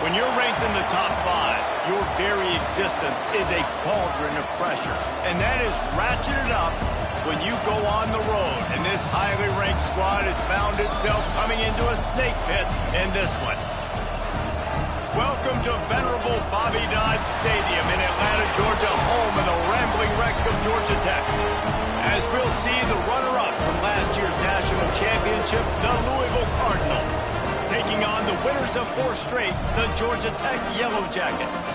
When you're ranked in the top 5, your very existence is a cauldron of pressure. And that is ratcheted up when you go on the road. And this highly ranked squad has found itself coming into a snake pit in this one. Welcome to venerable Bobby Dodd Stadium in Atlanta, Georgia, home of the rambling wreck of Georgia Tech. As we'll see the runner-up from last year's national championship, the Louisville Cardinals, taking on the winners of 4 straight, the Georgia Tech Yellow Jackets.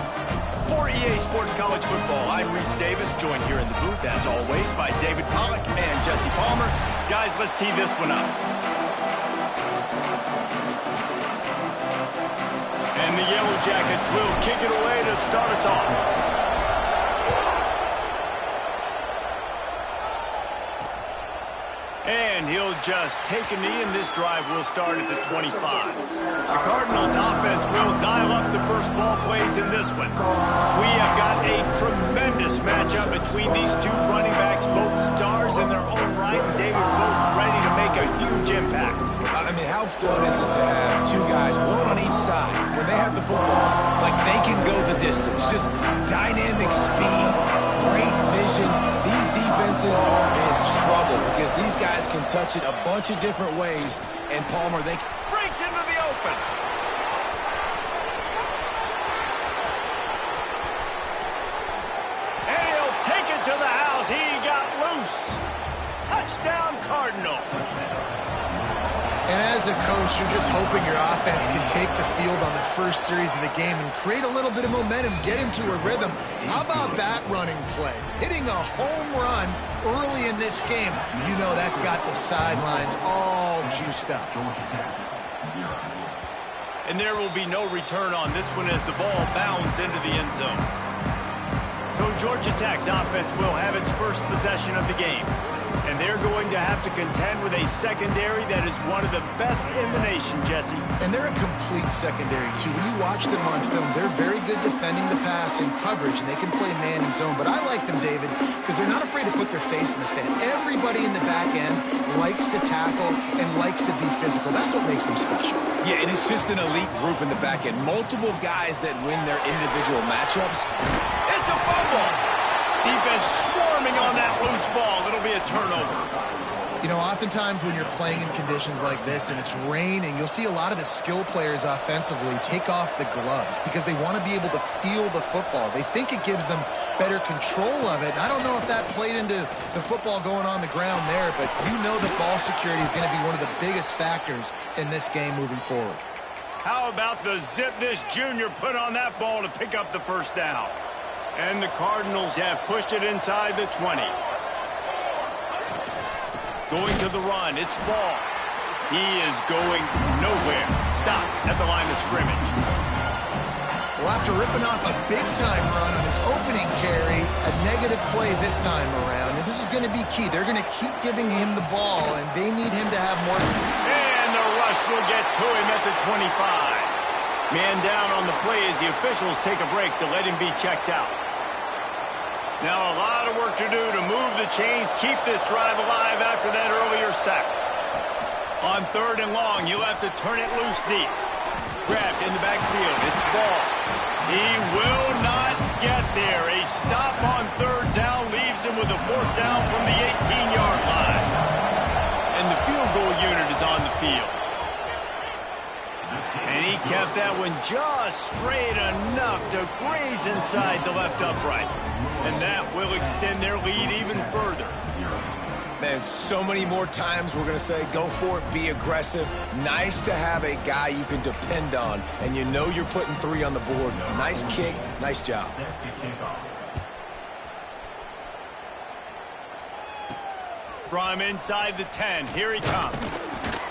For EA Sports College Football, I'm Reese Davis, joined here in the booth, as always, by David Pollack and Jesse Palmer. Guys, let's tee this one up. And the Yellow Jackets will kick it away to start us off. And he'll just take a knee, and this drive will start at the 25. The Cardinals offense will dial up the first ball plays in this one. We have got a tremendous matchup between these two running backs, both stars in their own right, and David, both ready to make a huge impact. I mean, how fun is it to have two guys, one on each side, when they have the football, like they can go the distance. Just dynamic speed, great vision. These defenses are in trouble because these guys can touch it a bunch of different ways. And Palmer, they breaks into the open. And he'll take it to the house. He got loose. Touchdown, Cardinals. And as a coach, you're just hoping your offense can take the field on the first series of the game and create a little bit of momentum, get into a rhythm. How about that running play? Hitting a home run early in this game. You know that's got the sidelines all juiced up. And there will be no return on this one as the ball bounds into the end zone. So Georgia Tech's offense will have its first possession of the game. And they're going to have to contend with a secondary that is one of the best in the nation, Jesse. And they're a complete secondary, too. When you watch them on film, they're very good defending the pass in coverage, and they can play man and zone. But I like them, David, because they're not afraid to put their face in the fan. Everybody in the back end likes to tackle and likes to be physical. That's what makes them special. Yeah, and it's just an elite group in the back end. Multiple guys that win their individual matchups. It's a fumble. Defense swarming on that loose ball. It'll be a turnover. You know, oftentimes when you're playing in conditions like this and it's raining, you'll see a lot of the skill players offensively take off the gloves because they want to be able to feel the football. They think it gives them better control of it. And I don't know if that played into the football going on the ground there, but you know that ball security is going to be one of the biggest factors in this game moving forward. How about the zip this junior put on that ball to pick up the first down? And the Cardinals have pushed it inside the 20. Going to the run, it's Ball. He is going nowhere. Stopped at the line of scrimmage. Well, after ripping off a big-time run on his opening carry, a negative play this time around. And this is going to be key. They're going to keep giving him the ball, and they need him to have more. And the rush will get to him at the 25. Man down on the play as the officials take a break to let him be checked out. Now a lot of work to do to move the chains, keep this drive alive after that earlier sack. On 3rd and long, you'll have to turn it loose deep. Grabbed in the backfield, it's Ball. He will not get there. A stop on 3rd down leaves him with a 4th down from the 18-yard line. And the field goal unit is on the field. And he kept that one just straight enough to graze inside the left upright. And that will extend their lead even further. Man, so many more times we're going to say, go for it, be aggressive. Nice to have a guy you can depend on, and you know you're putting 3 on the board. Nice kick, nice job. From inside the 10, here he comes.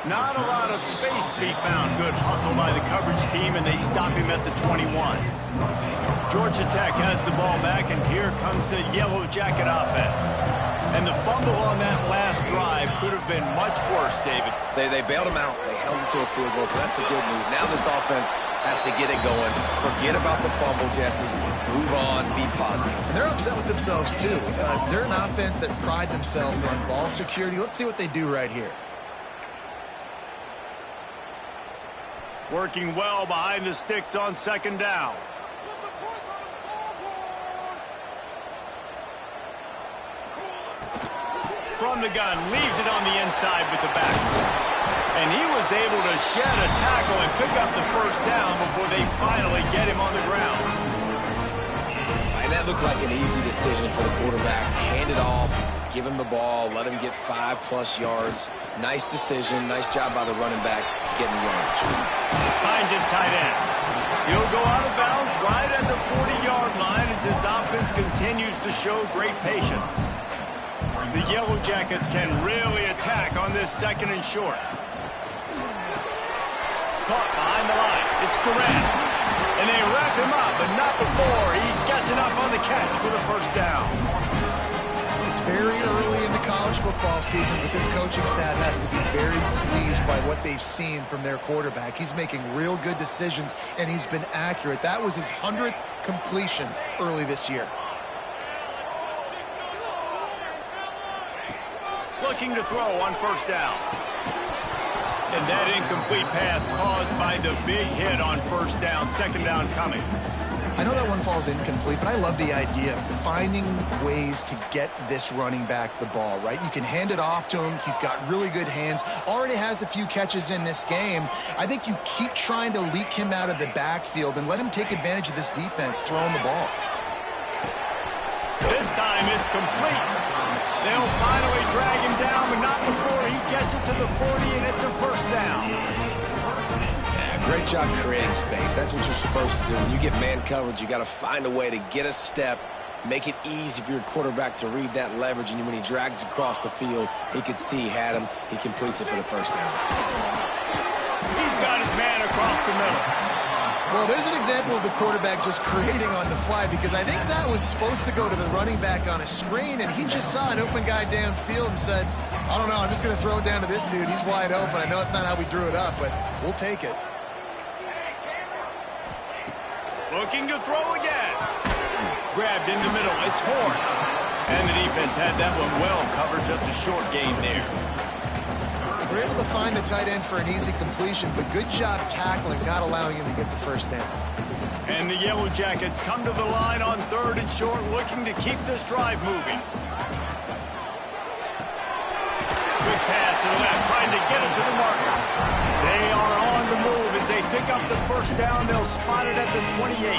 Not a lot of space to be found. Good hustle by the coverage team, and they stop him at the 21. Georgia Tech has the ball back, and here comes the Yellow Jacket offense. And the fumble on that last drive could have been much worse, David. They bailed him out. They held him to a field goal, so that's the good news. Now this offense has to get it going. Forget about the fumble, Jesse. Move on, be positive. And they're upset with themselves, too. They're an offense that pride themselves on ball security. Let's see what they do right here. Working well behind the sticks on second down. From the gun, leaves it on the inside with the back. And he was able to shed a tackle and pick up the first down before they finally get him on the ground. And that looked like an easy decision for the quarterback. Hand it off, give him the ball, let him get 5+ yards. Nice decision. Nice job by the running back getting the yardage. Finds his tight end. He'll go out of bounds right at the 40-yard line as this offense continues to show great patience. The Yellow Jackets can really attack on this second and short. Caught behind the line. It's Durant. And they wrap him up, but not before he gets enough on the catch for the first down. It's very early in the college football season, but this coaching staff has to be very pleased by what they've seen from their quarterback. He's making real good decisions, and he's been accurate. That was his 100th completion early this year. Looking to throw on first down. And that incomplete pass caused by the big hit on first down. Second down coming. I know that one falls incomplete, but I love the idea of finding ways to get this running back the ball, right? You can hand it off to him. He's got really good hands. Already has a few catches in this game. I think you keep trying to leak him out of the backfield and let him take advantage of this defense throwing the ball. This time it's complete. They'll finally drag him down, but not before he gets it to the 40, and it's a first down. Yeah, great job creating space. That's what you're supposed to do. When you get man coverage, you got to find a way to get a step, make it easy for your quarterback to read that leverage, and when he drags across the field, he can see he had him. He completes it for the first down. He's got his man across the middle. Well, there's an example of the quarterback just creating on the fly, because I think that was supposed to go to the running back on a screen, and he just saw an open guy downfield and said, I don't know, I'm just going to throw it down to this dude. He's wide open. I know it's not how we drew it up, but we'll take it. Looking to throw again. Grabbed in the middle. It's Horn. And the defense had that one well covered. Just a short gain there. We're able to find the tight end for an easy completion, but good job tackling, not allowing him to get the first down. And the Yellow Jackets come to the line on third and short, looking to keep this drive moving. Quick pass to the left, trying to get it to the marker. They are on the move as they pick up the first down. They'll spot it at the 28.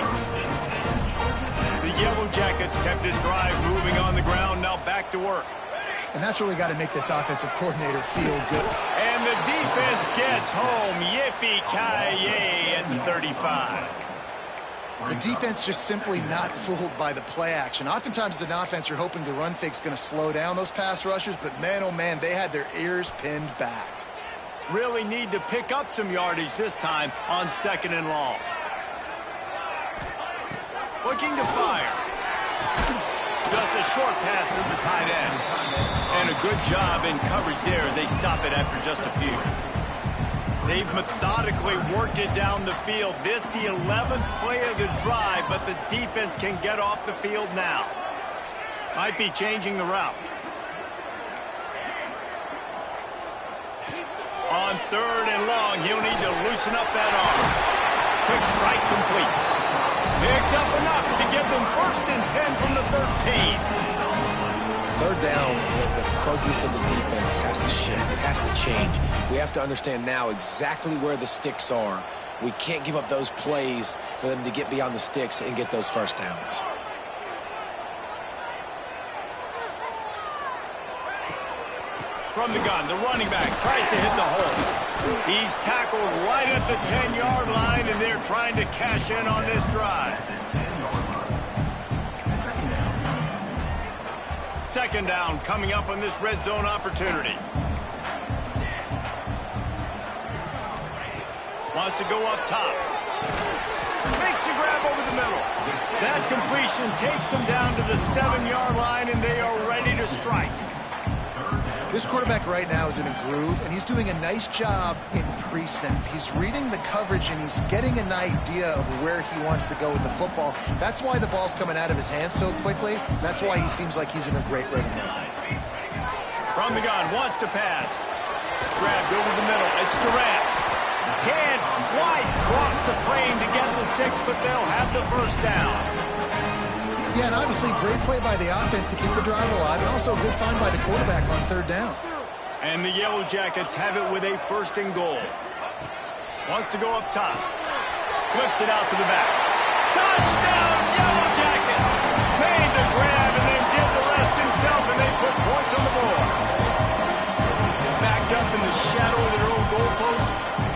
The Yellow Jackets kept this drive moving on the ground, now back to work. And that's really got to make this offensive coordinator feel good. And the defense gets home. Yippee-ki-yay at the 35. The defense just simply not fooled by the play action. Oftentimes as an offense, you're hoping the run fake's going to slow down those pass rushers, but man, oh man, they had their ears pinned back. Really need to pick up some yardage this time on second and long. Looking to fire. Just a short pass to the tight end. And a good job in coverage there as they stop it after just a few. They've methodically worked it down the field. This the 11th play of the drive, but the defense can get off the field now. Might be changing the route. On third and long, he'll need to loosen up that arm. Quick strike complete. Picks up enough to get them 1st and 10 from the 13. Third down, the focus of the defense has to shift. It has to change. We have to understand now exactly where the sticks are. We can't give up those plays for them to get beyond the sticks and get those first downs. From the gun, the running back tries to hit the hole. He's tackled right at the 10-yard line, and they're trying to cash in on this drive. Second down coming up on this red zone opportunity. Wants to go up top. Makes the grab over the middle. That completion takes them down to the 7-yard line, and they are ready to strike. This quarterback right now is in a groove, and he's doing a nice job in pre-snap. He's reading the coverage, and he's getting an idea of where he wants to go with the football. That's why the ball's coming out of his hands so quickly. That's why he seems like he's in a great rhythm. From the gun, wants to pass. Grabbed over the middle. It's Durant. Can't quite cross the frame to get the 6, but they'll have the first down. Yeah, and obviously great play by the offense to keep the drive alive, and also a good find by the quarterback on 3rd down. And the Yellow Jackets have it with a 1st and goal. Wants to go up top. Flips it out to the back. Touchdown, Yellow Jackets! Made the grab and then did the rest himself, and they put points on the board. Backed up in the shadow of their own goalpost,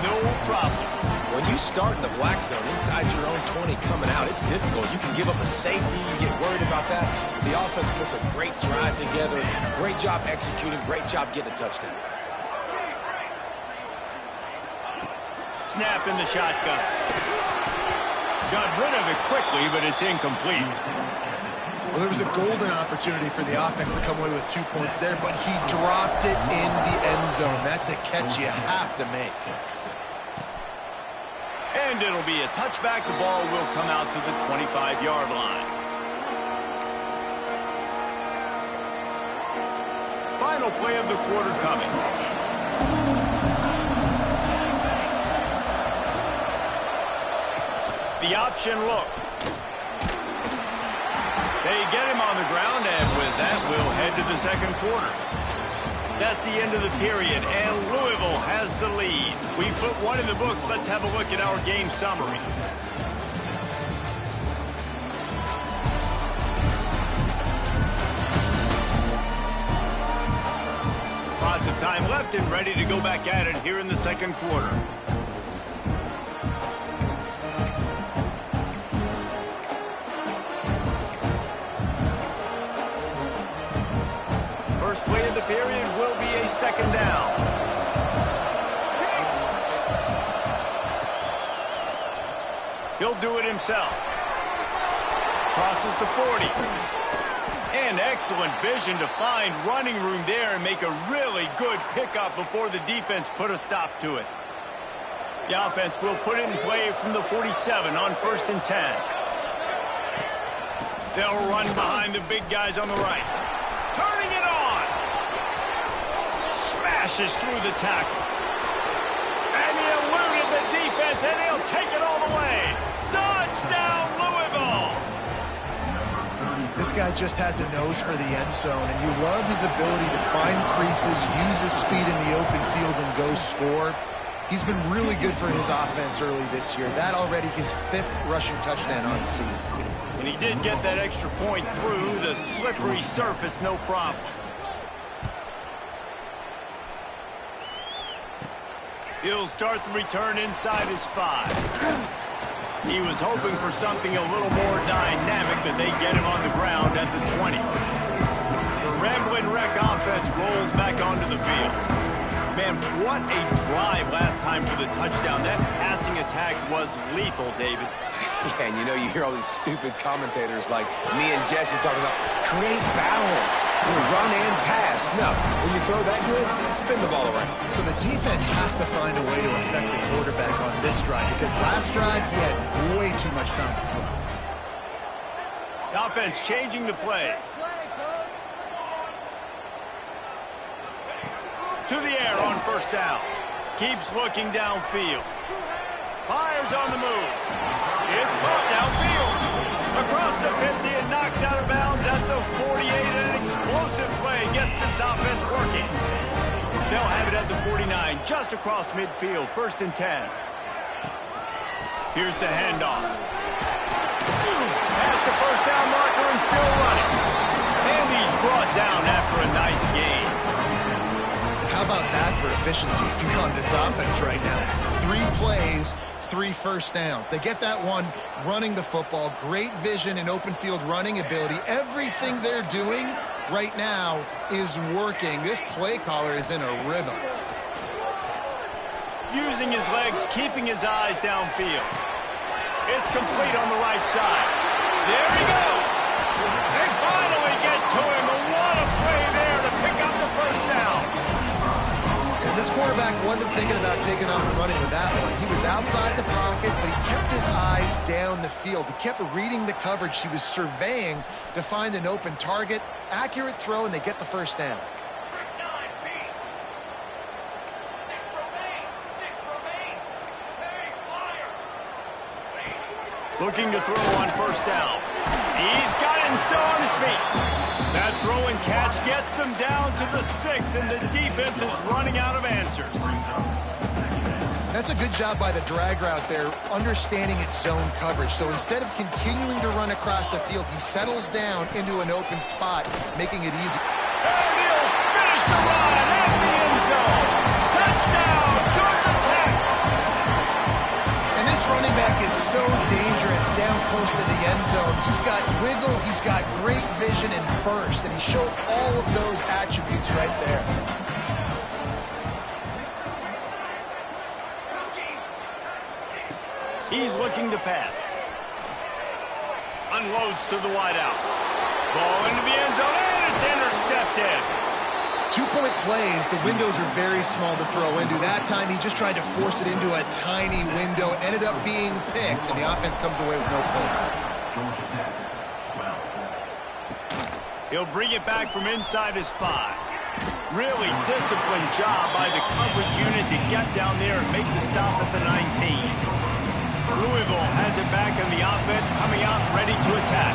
no problem. When you start in the black zone inside your own 20 coming out, it's difficult. You can give up a safety. You get worried about that. The offense puts a great drive together. Great job executing. Great job getting a touchdown. Snap in the shotgun. Got rid of it quickly, but it's incomplete. Well, there was a golden opportunity for the offense to come away with 2 points there, but he dropped it in the end zone. That's a catch you have to make. And it'll be a touchback. The ball will come out to the 25-yard line. Final play of the quarter coming. The option look. They get him on the ground, and with that, we'll head to the 2nd quarter. That's the end of the period, and Louisville has the lead. We put one in the books. Let's have a look at our game summary. Lots of time left and ready to go back at it here in the 2nd quarter. First play of the period will be a 2nd down. He'll do it himself. Crosses to 40. And excellent vision to find running room there and make a really good pickup before the defense put a stop to it. The offense will put it in play from the 47 on 1st and 10. They'll run behind the big guys on the right. Turning it on. Smashes through the tackle. And he eluded the defense, and he'll take it all the way. Touchdown, Louisville! This guy just has a nose for the end zone, and you love his ability to find creases, use his speed in the open field, and go score. He's been really good for his offense early this year. That already his 5th rushing touchdown on the season. And he did get that extra point through the slippery surface, no problem. He'll start the return inside his 5. He was hoping for something a little more dynamic, but they get him on the ground at the 20. The Ramblin' Wreck offense rolls back onto the field. Man, what a drive last time for the touchdown. That passing attack was lethal, David. Yeah, and you know, you hear all these stupid commentators like me and Jesse talking about create balance. You run and pass. No, when you throw that good, spin the ball around. So the defense has to find a way to affect the quarterback on this drive, because last drive he had way too much time to throw. The offense changing the play. To the air on 1st down. Keeps looking downfield. Fires on the move. It's caught downfield. Across the 50 and knocked out of bounds at the 48. And an explosive play gets this offense working. They'll have it at the 49, just across midfield. 1st and 10. Here's the handoff. Past the 1st down marker and still running. And he's brought down after a nice gain. How about that for efficiency if you're on this offense right now? 3 plays, 3 first downs. They get that one running the football. Great vision and open field running ability. Everything they're doing right now is working. This play caller is in a rhythm. Using his legs, keeping his eyes downfield. It's complete on the right side. There he goes. They finally get to him. What a play there to pick up the 1st down. And this quarterback wasn't thinking about taking off and running with that one. He was outside the pocket, but he kept his eyes down the field. He kept reading the coverage. He was surveying to find an open target. Accurate throw, and they get the 1st down. Looking to throw on first down. He's got it and still on his feet. That throw and catch gets them down to the 6, and the defense is running out of answers. That's a good job by the drag route there, understanding its zone coverage. So instead of continuing to run across the field, he settles down into an open spot, making it easy. And he'll finish the run at the end zone. Touchdown, Georgia Tech! And this running back is so dangerous down close to the end zone. He's got wiggle, he's got great vision and burst, and he showed all of those attributes right there. He's looking to pass. Unloads to the wideout. Ball into the end zone, and it's intercepted. 2-point plays, the windows are very small to throw into. That time, he just tried to force it into a tiny window. Ended up being picked, and the offense comes away with no points. He'll bring it back from inside his 5. Really disciplined job by the coverage unit to get down there and make the stop at the 19. Louisville has it back, and the offense coming out ready to attack.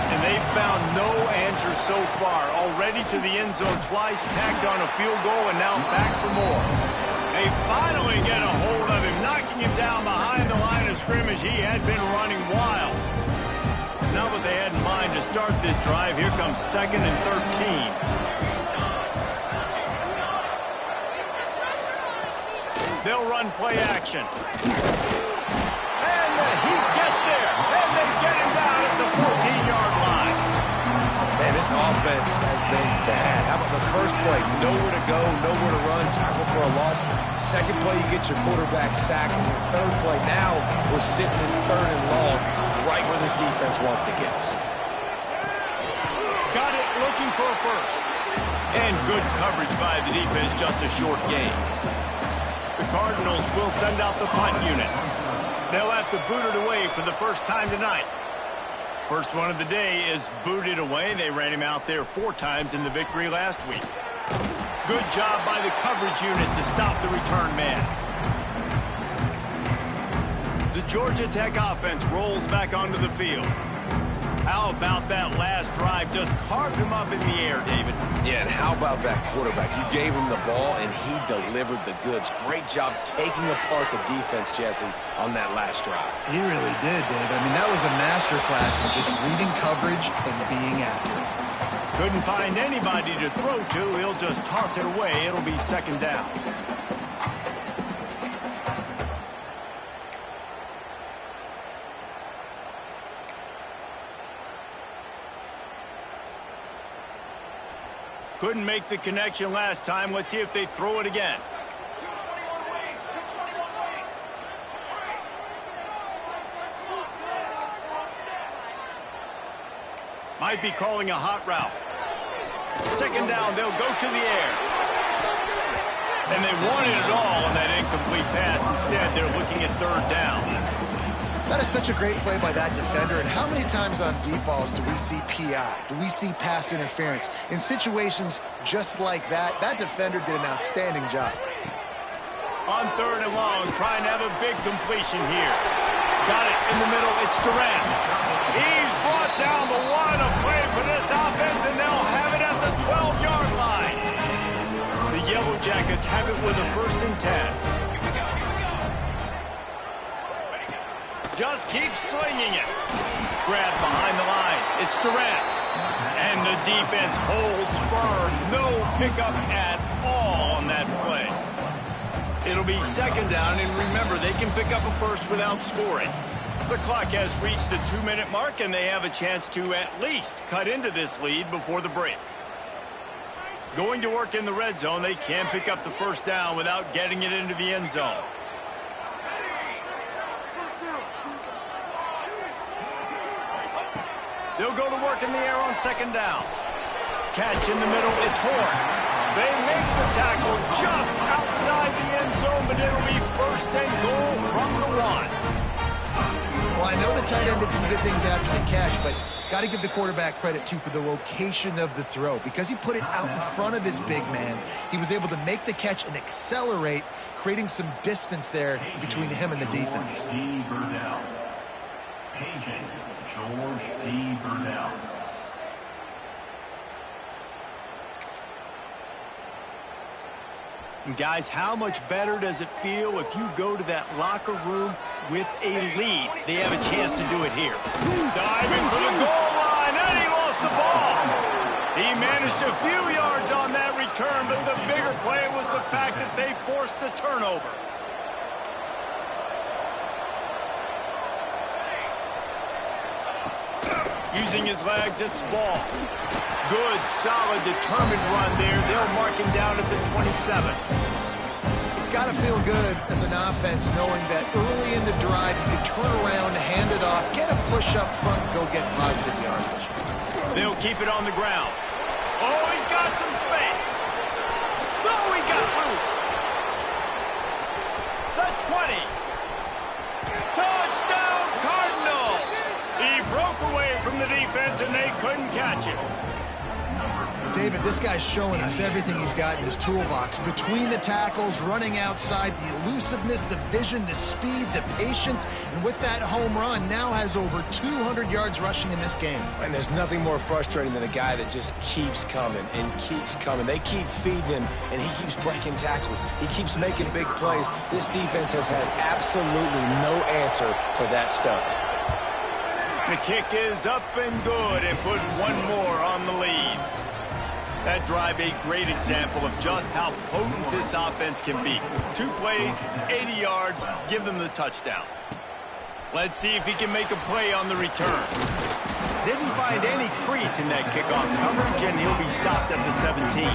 And they've found no answer so far. Already to the end zone twice, tacked on a field goal, and now back for more. They finally get a hold of him, knocking him down behind the line of scrimmage. He had been running wild. Not what they had in mind to start this drive. Here comes 2nd and 13. They'll run play action. And the heat gets there. And they get him down at the 14-yard line. Man, this offense has been bad. How about the first play? Nowhere to go, nowhere to run, tackle for a loss. Second play, you get your quarterback sacked. And the third play, now we're sitting in 3rd and long, right where this defense wants to get us. Got it, looking for a first. And good coverage by the defense, just a short gain. The Cardinals will send out the punt unit. They'll have to boot it away for the first time tonight. First one of the day is booted away. They ran him out there 4 times in the victory last week. Good job by the coverage unit to stop the return man. The Georgia Tech offense rolls back onto the field. How about that last drive? Just carved him up in the air, David. Yeah, and how about that quarterback? You gave him the ball, and he delivered the goods. Great job taking apart the defense, Jesse, on that last drive. He really did, Dave. I mean, that was a masterclass in just reading coverage and being accurate. Couldn't find anybody to throw to. He'll just toss it away. It'll be 2nd down. Couldn't make the connection last time. Let's see if they throw it again. Might be calling a hot route. 2nd down, they'll go to the air. And they wanted it all on that incomplete pass. Instead, they're looking at 3rd down. That is such a great play by that defender. And how many times on deep balls do we see PI? Do we see pass interference? In situations just like that, that defender did an outstanding job. On 3rd and long, trying to have a big completion here. Got it in the middle. It's Durant. He's brought down the line of play for this offense, and they'll have it at the 12-yard line. The Yellow Jackets have it with a 1st and 10. Just keep slinging it. Grab behind the line. It's Durant. And the defense holds firm. No pickup at all on that play. It'll be 2nd down, and remember, they can pick up a first without scoring. The clock has reached the 2-minute mark, and they have a chance to at least cut into this lead before the break. Going to work in the red zone, they can pick up the 1st down without getting it into the end zone. They'll go to work in the air on 2nd down. Catch in the middle, it's Horn. They make the tackle just outside the end zone, but it'll be 1st and goal from the 1. Well, I know the tight end did some good things after the catch, but got to give the quarterback credit, too, for the location of the throw. Because he put it out in front of his big man, he was able to make the catch and accelerate, creating some distance there between him and the defense. And guys, how much better does it feel if you go to that locker room with a lead? They have a chance to do it here. Diving for the goal line, and he lost the ball. He managed a few yards on that return, but the bigger play was the fact that they forced the turnover. Using his legs, it's ball. Good, solid, determined run there. They'll mark him down at the 27. It's got to feel good as an offense knowing that early in the drive you can turn around, hand it off, get a push up front, go get positive yardage. They'll keep it on the ground. Oh, he's got some space. Oh, he got loose. The 20. Touchdown, Cardinals. He broke away from the defense, and they couldn't catch him. David, this guy's showing us everything he's got in his toolbox. Between the tackles, running outside, the elusiveness, the vision, the speed, the patience, and with that home run, now has over 200 yards rushing in this game. And there's nothing more frustrating than a guy that just keeps coming and keeps coming. They keep feeding him, and he keeps breaking tackles. He keeps making big plays. This defense has had absolutely no answer for that stud. The kick is up and good, and put one more on the lead. That drive, a great example of just how potent this offense can be. 2 plays, 80 yards, give them the touchdown. Let's see if he can make a play on the return. Didn't find any crease in that kickoff coverage, and he'll be stopped at the 17.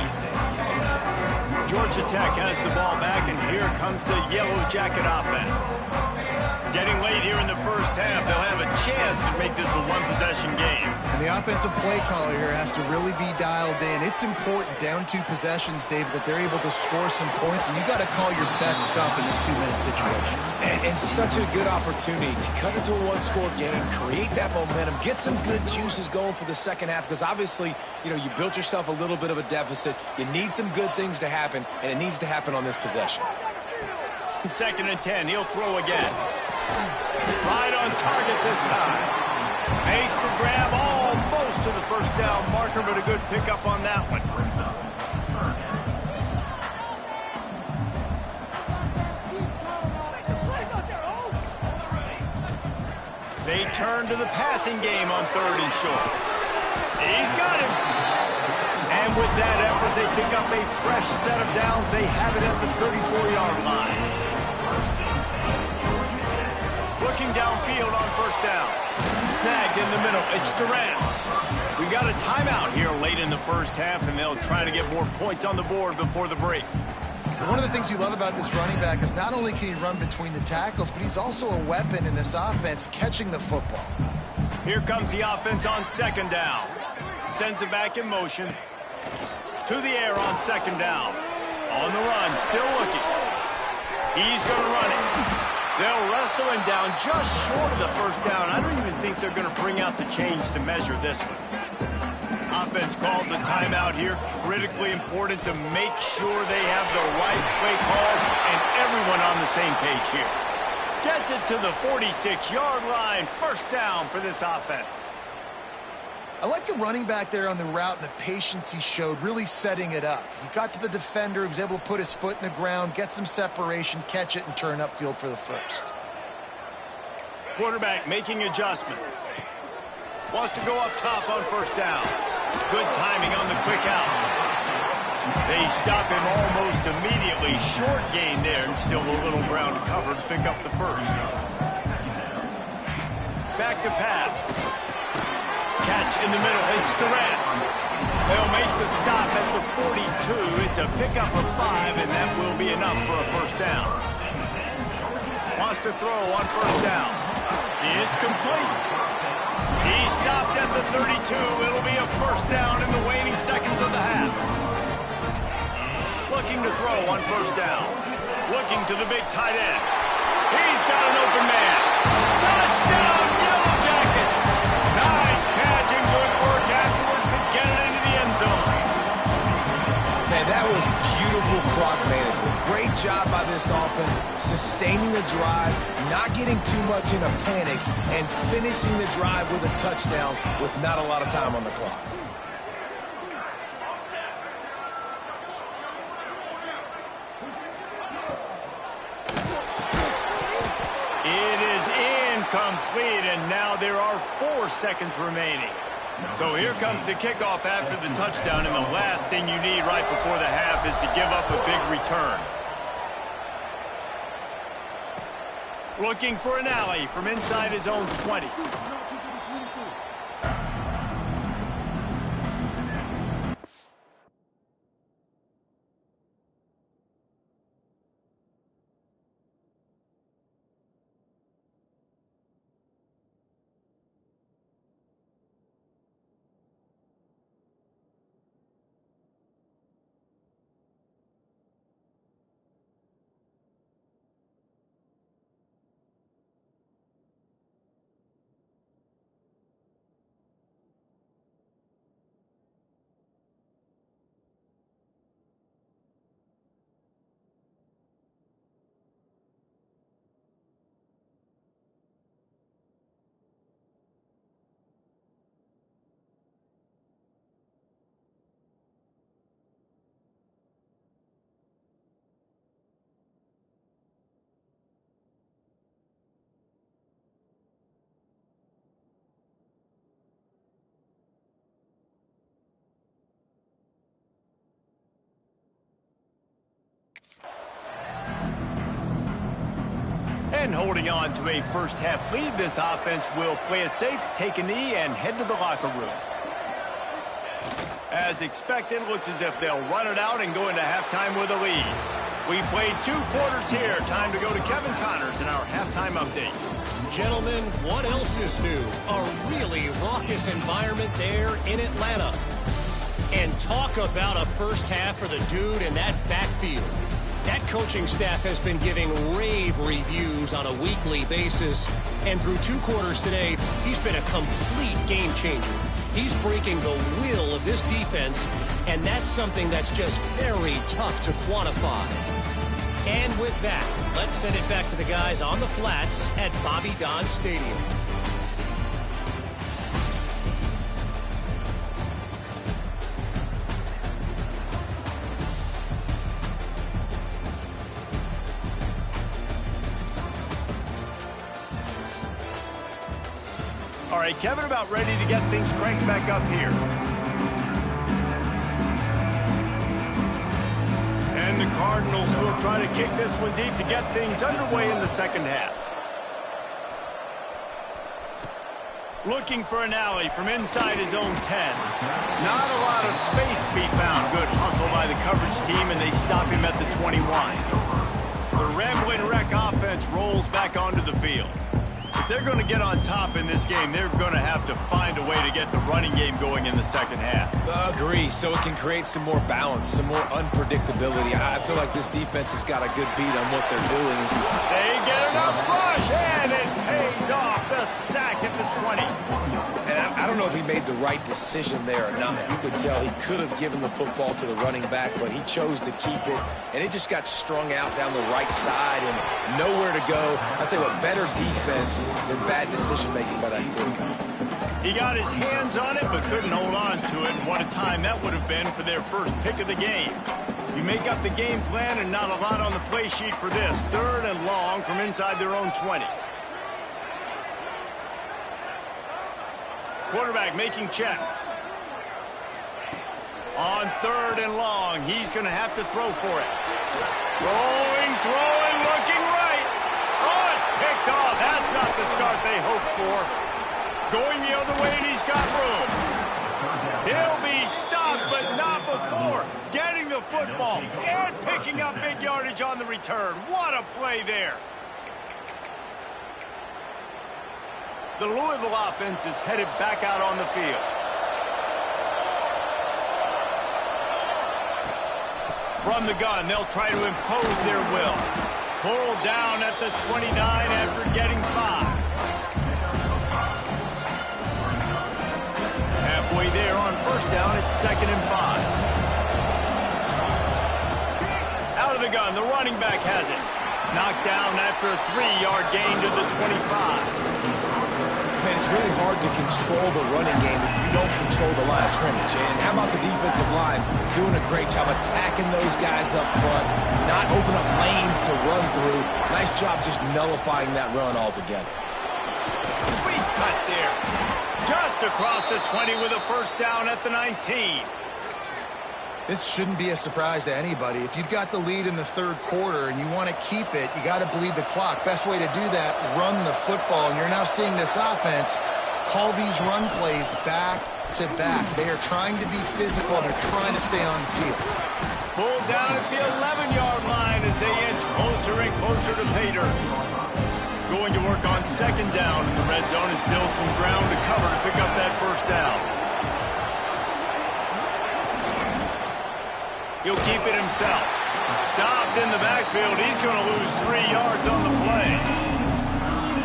Georgia Tech has the ball back, and here comes the Yellow Jacket offense. Getting late here in the first half, they'll have a chance to make this a one-possession game. And the offensive play caller here has to really be dialed in. It's important, down 2 possessions, David, that they're able to score some points, and you got to call your best stuff in this 2-minute situation. And such a good opportunity to cut into a one-score game, create that momentum, get some good juices going for the second half, because obviously, you know, you built yourself a little bit of a deficit. You need some good things to happen, and it needs to happen on this possession. 2nd and 10, he'll throw again. Right on target this time. Makes the grab almost to the first down marker, but a good pickup on that one. They turn to the passing game on 3rd and short. He's got him. And with that effort, they pick up a fresh set of downs. They have it at the 34-yard line. Looking downfield on 1st down. Snagged in the middle. It's Durant. We got a timeout here late in the first half, and they'll try to get more points on the board before the break. One of the things you love about this running back is not only can he run between the tackles, but he's also a weapon in this offense, catching the football. Here comes the offense on 2nd down. Sends it back in motion. To the air on 2nd down. On the run, still looking. He's going to run it. They'll wrestle him down just short of the 1st down. I don't even think they're going to bring out the chains to measure this one. Offense calls a timeout here. Critically important to make sure they have the right play call and everyone on the same page here. Gets it to the 46-yard line. 1st down for this offense. I like the running back there on the route and the patience he showed, really setting it up. He got to the defender, he was able to put his foot in the ground, get some separation, catch it, and turn upfield for the 1st. Quarterback making adjustments. Wants to go up top on 1st down. Good timing on the quick out. They stop him almost immediately. Short gain there, and still a little ground to cover to pick up the 1st. Back to pass. Catch in the middle. It's Durant. They'll make the stop at the 42. It's a pickup of 5, and that will be enough for a 1st down. Wants to throw on 1st down. It's complete. He stopped at the 32. It'll be a 1st down in the waning seconds of the half. Looking to throw on 1st down. Looking to the big tight end. He's got an open man. Touchdown, Yellow Jackets! Nice catch and good work afterwards to get it into the end zone. Man, that was beautiful clock management. Great job by this offense, sustaining the drive, not getting too much in a panic, and finishing the drive with a touchdown with not a lot of time on the clock. It is incomplete, and now there are 4 seconds remaining. So here comes the kickoff after the touchdown, and the last thing you need right before the half is to give up a big return. Looking for an alley from inside his own 20. And holding on to a first-half lead, this offense will play it safe, take a knee, and head to the locker room. As expected, looks as if they'll run it out and go into halftime with a lead. We played 2 quarters here. Time to go to Kevin Connors in our halftime update. Gentlemen, what else is new? A really raucous environment there in Atlanta. And talk about a first half for the dude in that backfield. That coaching staff has been giving rave reviews on a weekly basis. And through 2 quarters today, he's been a complete game changer. He's breaking the will of this defense, and that's something that's just very tough to quantify. And with that, let's send it back to the guys on the flats at Bobby Dodd Stadium. All right, Kevin, about ready to get things cranked back up here. And the Cardinals will try to kick this one deep to get things underway in the second half. Looking for an alley from inside his own 10. Not a lot of space to be found. Good hustle by the coverage team, and they stop him at the 21. The Ramblin' Wreck offense rolls back onto the field. If they're going to get on top in this game, they're going to have to find a way to get the running game going in the second half. Agree, so it can create some more balance, some more unpredictability. I feel like this defense has got a good beat on what they're doing. They get enough rush, and it pays off. The sack at the 20. And I don't know if he made the right decision there or not. You could tell he could have given the football to the running back, but he chose to keep it, and it just got strung out down the right side and nowhere to go. I'll tell you what, better defense than bad decision-making by that quarterback. He got his hands on it, but couldn't hold on to it, and what a time that would have been for their first pick of the game. You make up the game plan, and not a lot on the play sheet for this. 3rd and long from inside their own 20. Quarterback making checks. On 3rd and long, he's going to have to throw for it. Throwing, looking right. Oh, it's picked off. That's not the start they hoped for. Going the other way, and he's got room. He'll be stopped, but not before getting the football and picking up big yardage on the return. What a play there. The Louisville offense is headed back out on the field. From the gun, they'll try to impose their will. Pulled down at the 29 after getting 5. Halfway there on 1st down, it's 2nd and 5. Out of the gun. The running back has it. Knocked down after a 3-yard gain to the 25. Man, it's really hard to control the running game if you don't control the line of scrimmage. And how about the defensive line doing a great job attacking those guys up front, not open up lanes to run through. Nice job just nullifying that run altogether. Sweet cut there. Just across the 20 with a first down at the 19. This shouldn't be a surprise to anybody. If you've got the lead in the third quarter and you want to keep it, you got to bleed the clock. Best way to do that, run the football. And you're now seeing this offense call these run plays back to back. They are trying to be physical and they're trying to stay on the field. Pulled down at the 11-yard line as they inch closer and closer to pay dirt. Going to work on second down in the red zone, and still some ground to cover to pick up that first down. He'll keep it himself. Stopped in the backfield. He's going to lose 3 yards on the play.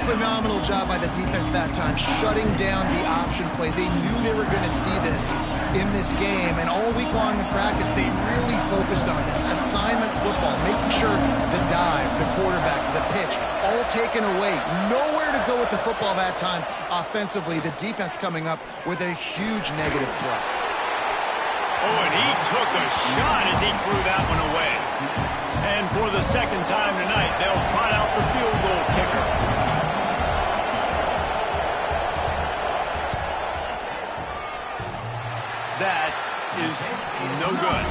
Phenomenal job by the defense that time, shutting down the option play. They knew they were going to see this in this game, and all week long in practice, they really focused on this assignment football, making sure the dive, the quarterback, the pitch, all taken away. Nowhere to go with the football that time offensively. The defense coming up with a huge negative play. Oh, and he took a shot as he threw that one away. And for the second time tonight, they'll try out the field goal kicker. That is no good.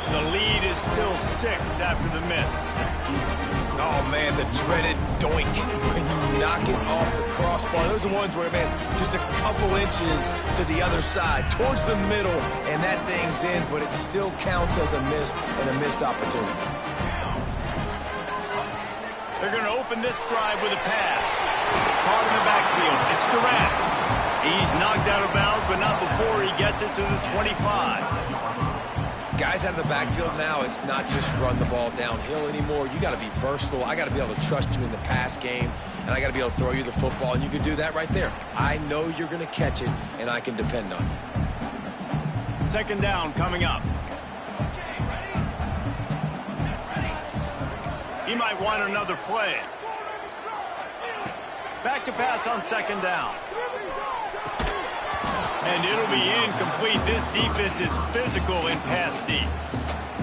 The lead is still 6 after the miss. Oh, man, the dreaded doink when you knock it off the crossbar. Those are the ones where, man, just a couple inches to the other side, towards the middle, and that thing's in, but it still counts as a missed opportunity. They're going to open this drive with a pass. Caught in the backfield. It's Durant. He's knocked out of bounds, but not before he gets it to the 25. Guys out of the backfield now, it's not just run the ball downhill anymore. You got to be versatile. I got to be able to trust you in the pass game, and I got to be able to throw you the football, and you can do that right there. I know you're going to catch it, and I can depend on it. Second down coming up. He might want another play. Back to pass on second down. And it'll be incomplete. This defense is physical in pass deep.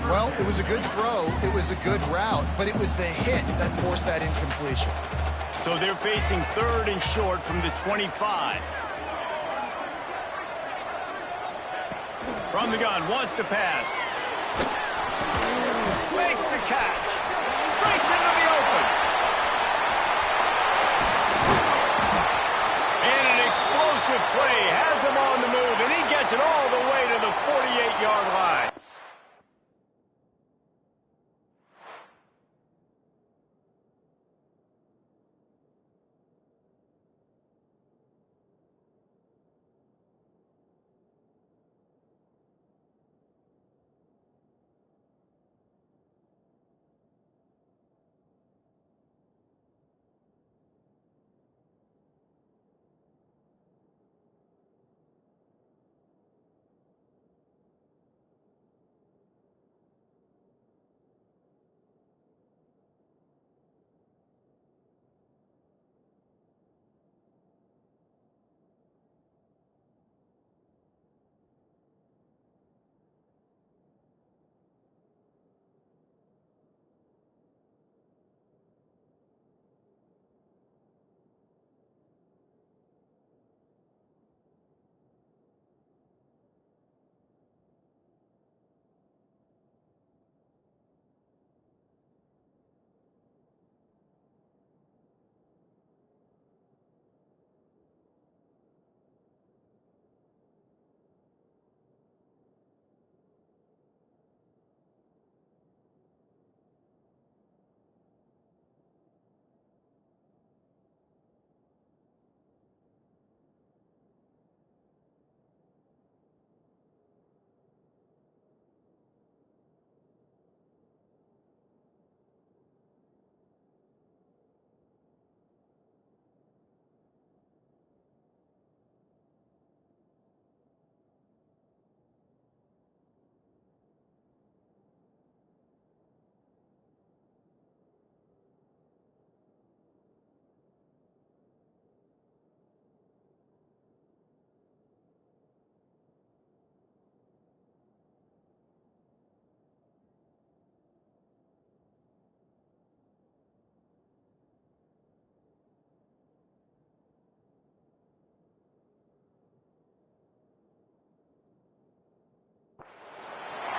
Well, it was a good throw. It was a good route, but it was the hit that forced that incompletion. So they're facing third and short from the 25. From the gun, wants to pass. Makes the catch. Breaks into the open. And an explosive play has him on the move, and he gets it all the way to the 48-yard line.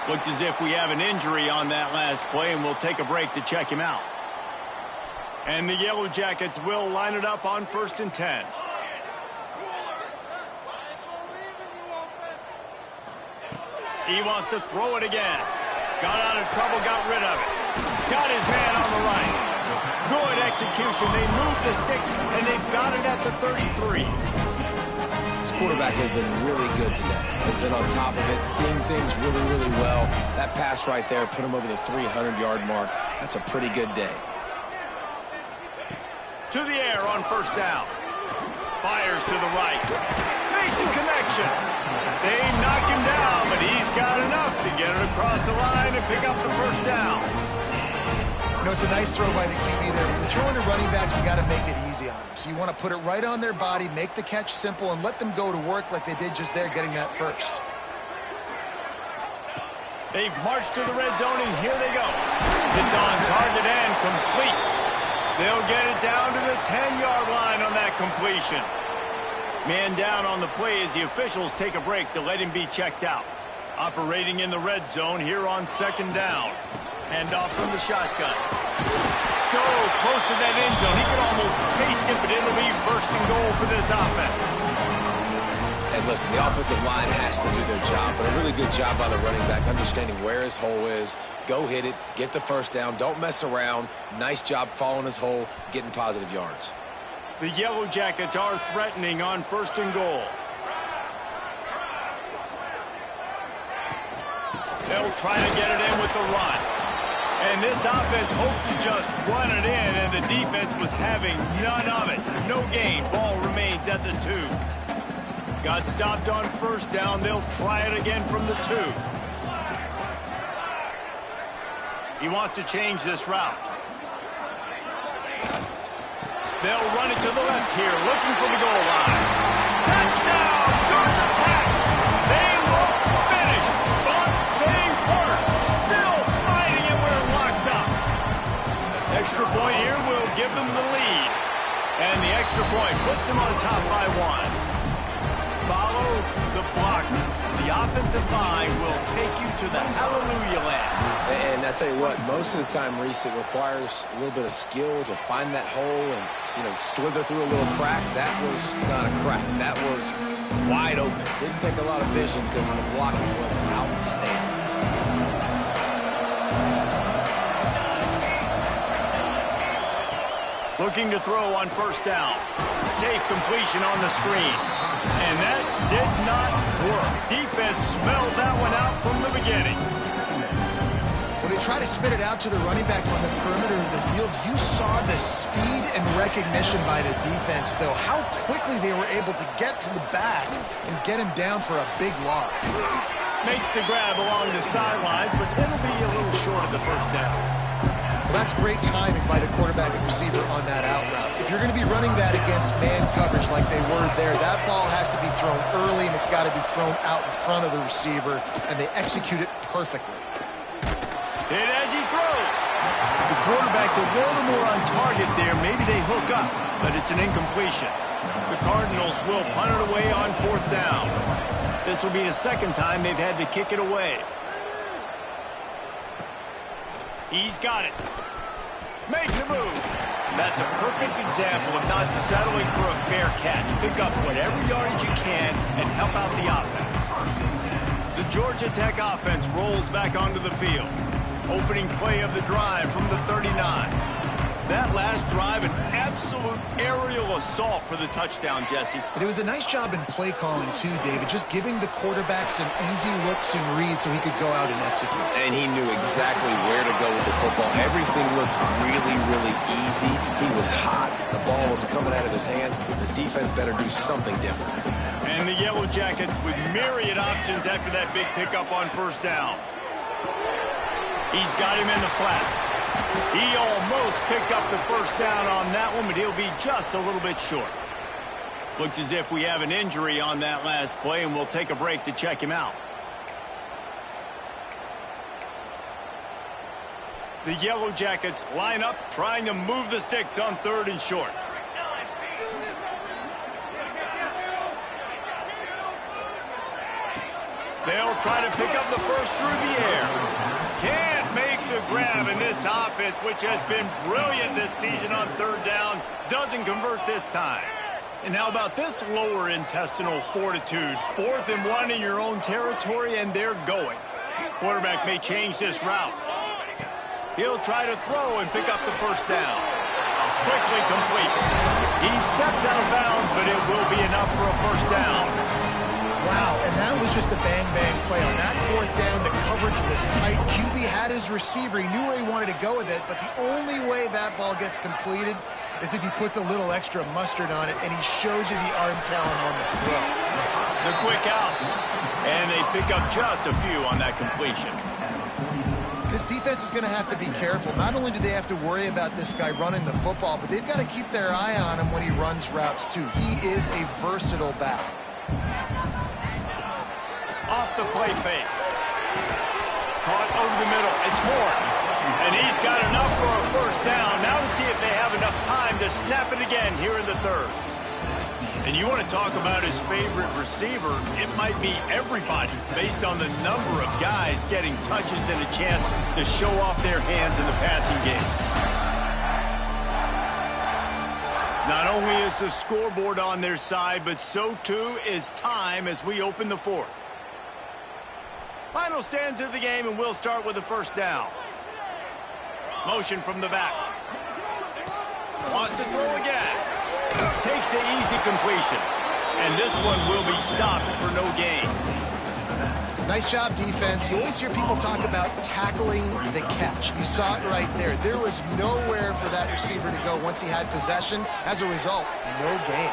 Looks as if we have an injury on that last play, and we'll take a break to check him out. And the Yellow Jackets will line it up on 1st and 10. He wants to throw it again. Got out of trouble, got rid of it. Got his man on the right. Good execution. They moved the sticks, and they've got it at the 33. This quarterback has been really good today. Has been on top of it, seeing things really, really well. That pass right there put him over the 300-yard mark. That's a pretty good day. To the air on 1st down. Fires to the right. Makes a connection. They knock him down, but he's got enough to get it across the line and pick up the 1st down. You know, it's a nice throw by the QB there. When you're throwing to running backs, you got to make it easy on them. So you want to put it right on their body, make the catch simple, and let them go to work like they did just there, getting that first. They've marched to the red zone, and here they go. It's on target and complete. They'll get it down to the 10-yard line on that completion. Man down on the play as the officials take a break to let him be checked out. Operating in the red zone here on 2nd down. Hand off from the shotgun. So close to that end zone. He can almost taste it, but it'll be 1st and goal for this offense. And listen, the offensive line has to do their job, but a really good job by the running back, understanding where his hole is. Go hit it, get the 1st down, don't mess around. Nice job following his hole, getting positive yards. The Yellow Jackets are threatening on 1st and goal. They'll try to get it in with the run. And this offense hoped to just run it in, and the defense was having none of it. No gain. Ball remains at the 2. Got stopped on 1st down. They'll try it again from the 2. He wants to change this route. They'll run it to the left here, looking for the goal line. Touchdown, Georgia Tech! They look finished, but they weren't. Still fighting it when locked up. Extra point here will give them the lead. And the extra point puts them on top by 1. Follow the blockers. The offensive line will take you to the hallelujah land. And I tell you what, most of the time, Reese, it requires a little bit of skill to find that hole and, slither through a little crack. That was not a crack. That was wide open. Didn't take a lot of vision because the blocking was outstanding. Looking to throw on 1st down. Safe completion on the screen. And that did not work. Defense smelled that one out from the beginning. When they try to spit it out to the running back on the perimeter of the field, you saw the speed and recognition by the defense, though. How quickly they were able to get to the back and get him down for a big loss. Makes the grab along the sidelines, but it'll be a little short of the 1st down. Well, that's great timing by the quarterback and receiver on that out route. If you're going to be running that against man coverage like they were there, that ball has to be thrown early, and it's got to be thrown out in front of the receiver, and they execute it perfectly. Hit as he throws. If the quarterback's a little more on target there, maybe they hook up, but it's an incompletion. The Cardinals will punt it away on 4th down. This will be the 2nd time they've had to kick it away. He's got it. Makes a move. That's a perfect example of not settling for a fair catch. Pick up whatever yardage you can and help out the offense. The Georgia Tech offense rolls back onto the field. Opening play of the drive from the 39. That last drive, an absolute aerial assault for the touchdown, Jesse. But it was a nice job in play calling, too, David, just giving the quarterback some easy looks and reads so he could go out and execute. And he knew exactly where to go with the football. Everything looked really, really easy. He was hot. The ball was coming out of his hands. The defense better do something different. And the Yellow Jackets with myriad options after that big pickup on 1st down. He's got him in the flat. He almost picked up the 1st down on that one, but he'll be just a little bit short. Looks as if we have an injury on that last play, and we'll take a break to check him out. The Yellow Jackets line up, trying to move the sticks on 3rd and short. They'll try to pick up the first through the air. Can't make the grab, and this offense, which has been brilliant this season on third down, doesn't convert this time. And how about this lower intestinal fortitude? 4th and 1 in your own territory, and they're going. Quarterback may change this route. He'll try to throw and pick up the first down. Quickly complete. He steps out of bounds, but it will be enough for a first down. Wow, and that was just a bang-bang play. On that 4th down, the coverage was tight. QB had his receiver. He knew where he wanted to go with it, but the only way that ball gets completed is if he puts a little extra mustard on it, and he shows you the arm talent on the throw. The quick out, and they pick up just a few on that completion. This defense is going to have to be careful. Not only do they have to worry about this guy running the football, but they've got to keep their eye on him when he runs routes, too. He is a versatile back. Off the play fake. Caught over the middle. It's Horn. And he's got enough for a first down. Now to see if they have enough time to snap it again here in the third. And you want to talk about his favorite receiver, it might be everybody based on the number of guys getting touches and a chance to show off their hands in the passing game. Not only is the scoreboard on their side, but so too is time as we open the fourth. Final stands of the game, and we'll start with the first down. Motion from the back. Wants to throw again. Takes the easy completion. And this one will be stopped for no gain. Nice job, defense. You always hear people talk about tackling the catch. You saw it right there. There was nowhere for that receiver to go once he had possession. As a result, no gain.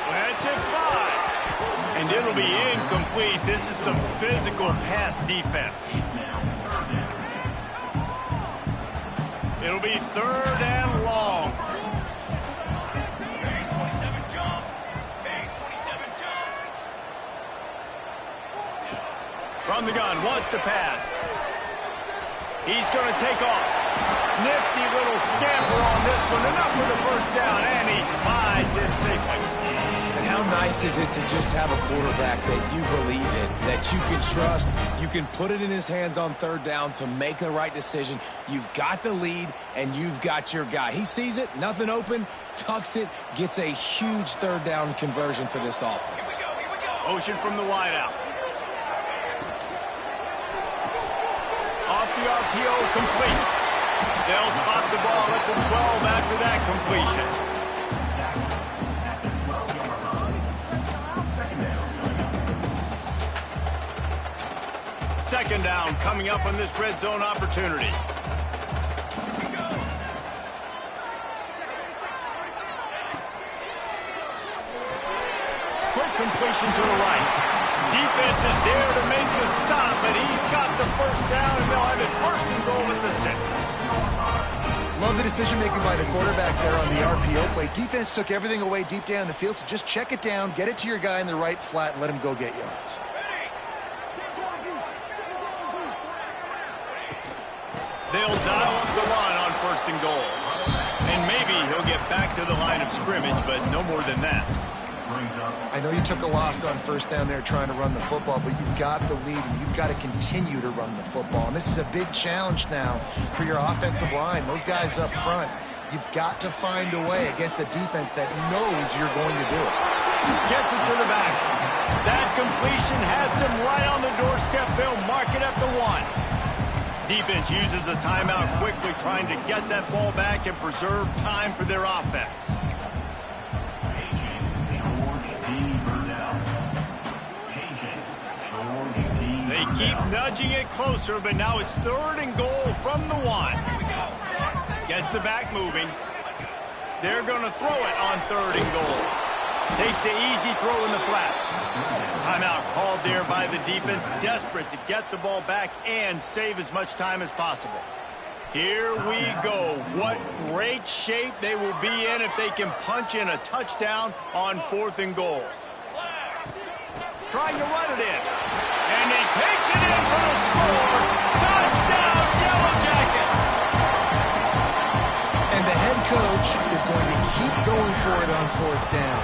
That's it, 5. And it'll be incomplete. This is some physical pass defense. It'll be 3rd and long. From the gun, wants to pass. He's going to take off. Nifty little scamper on this one. Enough for the first down, and he slides in safely. And how nice is it to just have a quarterback that you believe in, that you can trust, you can put it in his hands on third down to make the right decision. You've got the lead, and you've got your guy. He sees it, nothing open, tucks it, gets a huge third down conversion for this offense. Here we go. Motion from the wideout. Off the RPO, complete. They'll spot the ball at the 12 after that completion. Second down coming up on this red zone opportunity. Quick completion to the right. Defense is there to make the stop, but he's got the first down, and they'll have it 1st and goal at the 6. Love the decision-making by the quarterback there on the RPO play. Defense took everything away deep down the field, so just check it down, get it to your guy in the right flat, and let him go get yards. They'll dial up the run on 1st and goal. And maybe he'll get back to the line of scrimmage, but no more than that. I know you took a loss on 1st down there trying to run the football, but you've got the lead, and you've got to continue to run the football. And this is a big challenge now for your offensive line. Those guys up front, you've got to find a way against a defense that knows you're going to do it. Gets it to the back. That completion has them right on the doorstep. They'll mark it at the 1. Defense uses a timeout quickly, trying to get that ball back and preserve time for their offense. They keep nudging it closer, but now it's 3rd and goal from the 1. Gets the back moving. They're going to throw it on 3rd and goal. Takes the easy throw in the flat. Timeout called there by the defense, desperate to get the ball back and save as much time as possible. Here we go. What great shape they will be in if they can punch in a touchdown on 4th and goal. Trying to run it in. And he takes it in for the score. Touchdown, Yellow Jackets! And the head coach is going to keep going for it on 4th down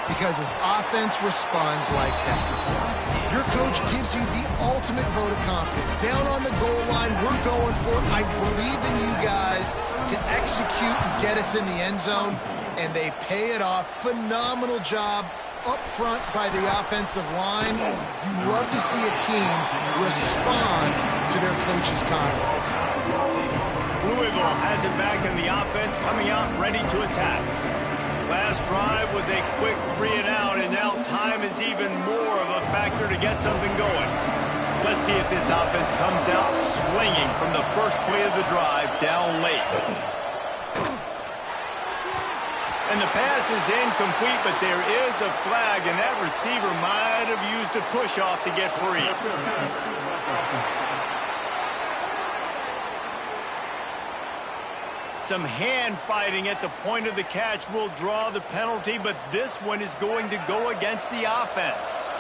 because his offense responds like that. Your coach gives you the ultimate vote of confidence. Down on the goal line, we're going for it. I believe in you guys to execute and get us in the end zone, and they pay it off. Phenomenal job up front by the offensive line. You love to see a team respond to their coach's confidence. Louisville has it back in the offense, coming out ready to attack. Last drive was a quick 3-and-out, and now time is even more of a factor to get something going. Let's see if this offense comes out swinging from the first play of the drive down late. And the pass is incomplete, but there is a flag, and that receiver might have used a push-off to get free. Some hand fighting at the point of the catch will draw the penalty, but this one is going to go against the offense.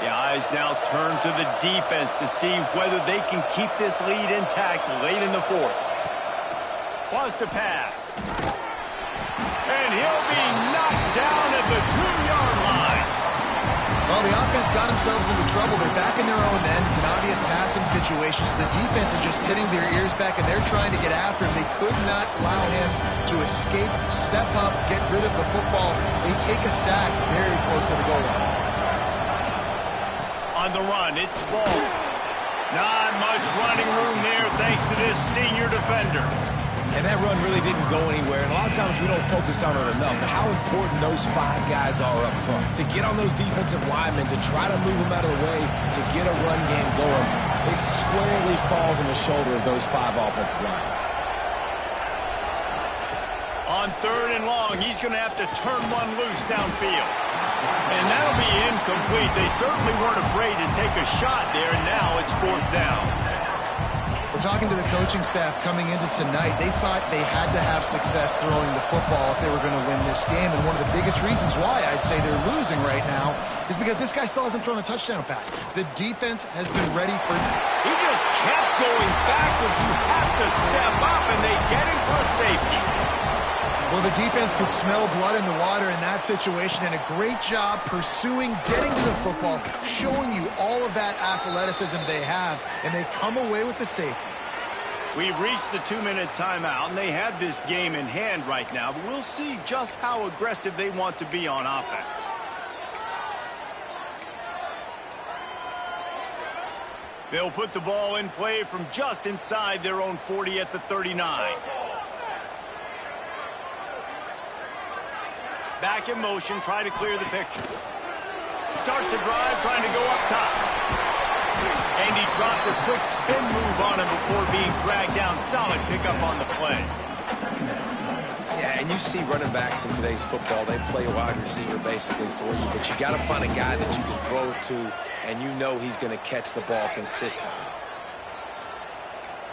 The eyes now turn to the defense to see whether they can keep this lead intact late in the 4th. Was to pass. And he'll be knocked down at the 2-yard line. Well, the offense got themselves into trouble. They're back in their own end. It's an obvious passing situation, so the defense is just pitting their ears back, and they're trying to get after him. They could not allow him to escape, step up, get rid of the football. They take a sack very close to the goal line. On the run, it's Ball. Not much running room there thanks to this senior defender. And that run really didn't go anywhere, and a lot of times we don't focus on it enough, but how important those 5 guys are up front. To get on those defensive linemen, to try to move them out of the way, to get a run game going, it squarely falls on the shoulder of those 5 offensive linemen. On 3rd and long, he's going to have to turn one loose downfield. And that'll be incomplete. They certainly weren't afraid to take a shot there, and now it's 4th down. Well, talking to the coaching staff coming into tonight, they thought they had to have success throwing the football if they were going to win this game. And one of the biggest reasons why I'd say they're losing right now is because this guy still hasn't thrown a touchdown pass. The defense has been ready for... He just kept going backwards. You have to step up, and they get him for a safety. Well, the defense could smell blood in the water in that situation, and a great job pursuing, getting to the football, showing you all of that athleticism they have, and they come away with the safety. We've reached the 2-minute timeout, and they have this game in hand right now, but we'll see just how aggressive they want to be on offense. They'll put the ball in play from just inside their own 40 at the 39. Back in motion, try to clear the picture. Starts a drive, trying to go up top. And he dropped a quick spin move on him before being dragged down. Solid pickup on the play. Yeah, and you see running backs in today's football, they play wide receiver basically for you, but you got to find a guy that you can throw it to, and you know he's going to catch the ball consistently.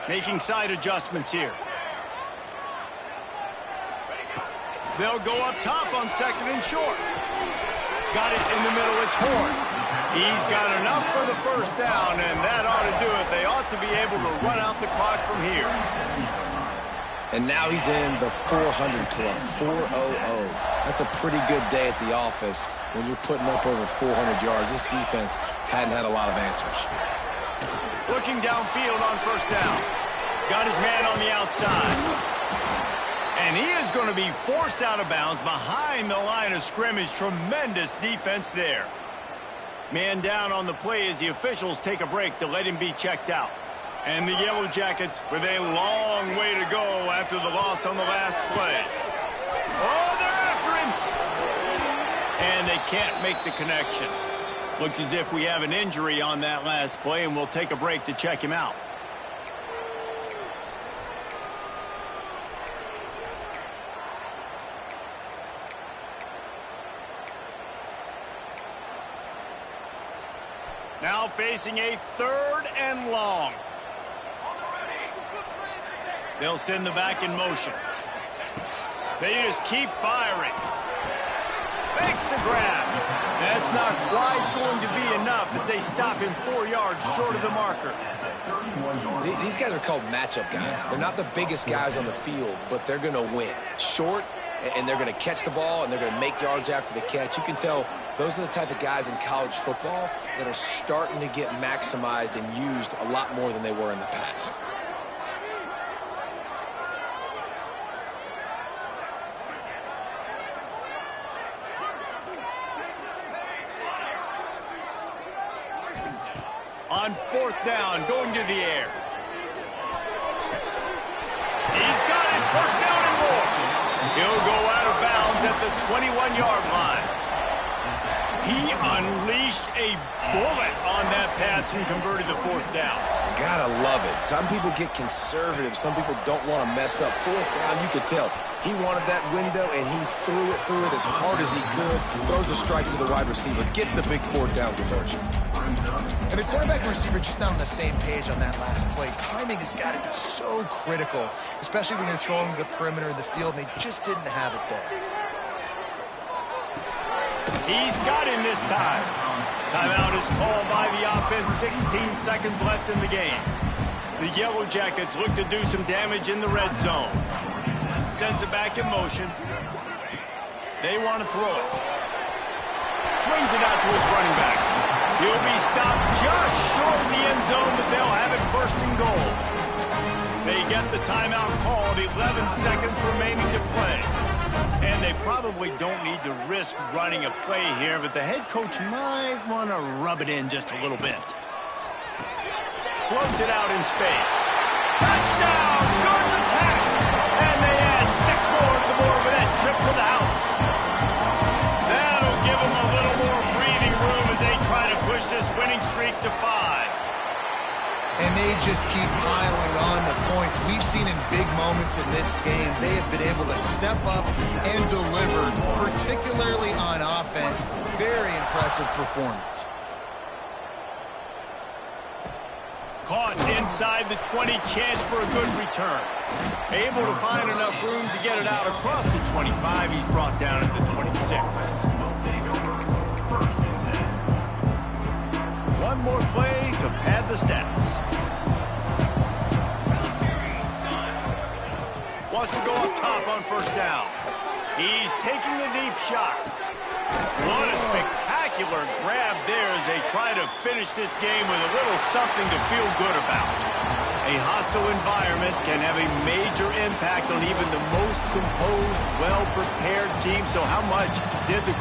Making side adjustments here. They'll go up top on 2nd and short. Got it in the middle. It's Horn. He's got enough for the 1st down, and that ought to do it. They ought to be able to run out the clock from here. And now he's in the 400 club, 400. That's a pretty good day at the office when you're putting up over 400 yards. This defense hadn't had a lot of answers. Looking downfield on 1st down. Got his man on the outside. And he is going to be forced out of bounds behind the line of scrimmage. Tremendous defense there. Man down on the play as the officials take a break to let him be checked out. And the Yellow Jackets with a long way to go after the loss on the last play. Oh, they're after him. And they can't make the connection. Looks as if we have an injury on that last play, and we'll take a break to check him out. Now facing a 3rd and long. They'll send the back in motion. They just keep firing. Makes the grab. That's not quite going to be enough as they stop him 4 yards short of the marker. These guys are called matchup guys. They're not the biggest guys on the field, but they're going to win. Short, and they're going to catch the ball, and they're going to make yards after the catch. You can tell those are the type of guys in college football that are starting to get maximized and used a lot more than they were in the past. On fourth down, going to the air. He's got it, first down and more. He'll go out of bounds at the 21-yard line. He unleashed a bullet on that pass and converted the fourth down. Gotta love it. Some people get conservative. Some people don't want to mess up. Fourth down, you could tell. He wanted that window, and he threw it as hard as he could. Throws a strike to the wide receiver. Gets the big fourth down conversion. And the quarterback and receiver just not on the same page on that last play. Timing has got to be so critical, especially when you're throwing the perimeter of the field, and they just didn't have it there. He's got him this time. Timeout is called by the offense. 16 seconds left in the game. The Yellow Jackets look to do some damage in the red zone. Sends it back in motion. They want to throw it. Swings it out to his running back. He'll be stopped just short of the end zone, but they'll have it first and goal. They get the timeout called. 11 seconds remaining to play. And they probably don't need to risk running a play here, but the head coach might want to rub it in just a little bit. Floats it out in space. Touchdown, Georgia Tech! And they add 6 more to the board with that trip to the house. That'll give them a little more breathing room as they try to push this winning streak to 5. And they just keep piling on the points. We've seen in big moments in this game, they have been able to step up and deliver, particularly on offense. Very impressive performance. Caught inside the 20, chance for a good return. Able to find enough room to get it out across the 25. He's brought down at the 26. One more play to pad the stats. Wants to go up top on first down. He's taking the deep shot. What a spectacular grab there as they try to finish this game with a little something to feel good about. A hostile environment can have a major impact on even the most composed, well-prepared team. So how much did the